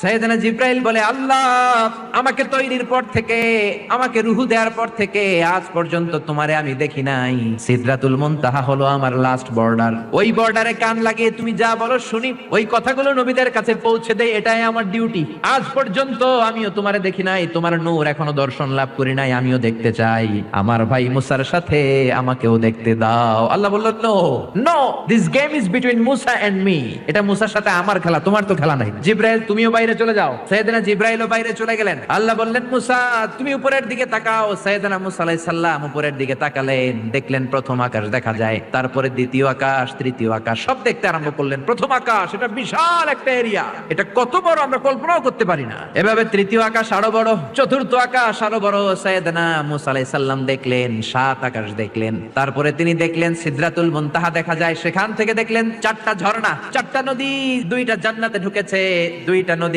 সাইয়েদনা জিব্রাইল বলে, আল্লাহ আমাকে তৈরির পর থেকে, আমাকে রূহ দেওয়ার পর থেকে আজ পর্যন্ত তোমারে আমি দেখি নাই। সিদরাতুল মুনতাহা হলো আমার লাস্ট বর্ডার। ওই বর্ডারে কান লাগিয়ে তুমি যা বলো শুনি, ওই কথাগুলো নবীদের কাছে পৌঁছে দেই, এটাই আমার ডিউটি। আজ পর্যন্ত আমিও তোমারে দেখি নাই, তোমার নূর এখনো দর্শন লাভ করি নাই, আমিও দেখতে চাই। আমার ভাই মুসার সাথে আমাকেও দেখতে দাও। আল্লাহ বলল, no no, this game is between Musa and me. এটা মুসার সাথে আমার খেলা, তোমার তো খেলা নাই। জিব্রাইল তুমিও বাইরে চলে যাও। সাইয়েদনা জিব্রাইলও বাইরে চলে গেলেন। আল্লাহ বললেন, মুসা তুমি উপরের দিকে তাকাও। সাইয়েদনা মুসা আলাইহিস সালাম উপরের দিকে তাকালেন, দেখলেন প্রথম আকাশ দেখা যায়, তারপরে দ্বিতীয় আকাশ, তৃতীয় আকাশ, সব দেখতে আরম্ভ করলেন। প্রথম আকাশ, এটা বিশাল একটা এরিয়া, এটা কত বড় আমরা কল্পনাও করতে পারি না। এভাবে তৃতীয় আকাশ আরো বড়, চতুর্থ আকাশ আরো বড়। সাইয়েদনা মুসা আলাইহিস সালাম দেখলেন সাত আকাশ দেখলেন। তারপরে তিনি দেখলেন সিদরাতুল মুনতাহা দেখা যায়, সেখান থেকে দেখলেন চারটা ঝর্ণা, চারটা নদী, দুইটা জান্নাতে ঢুকেছে, দুইটা নদী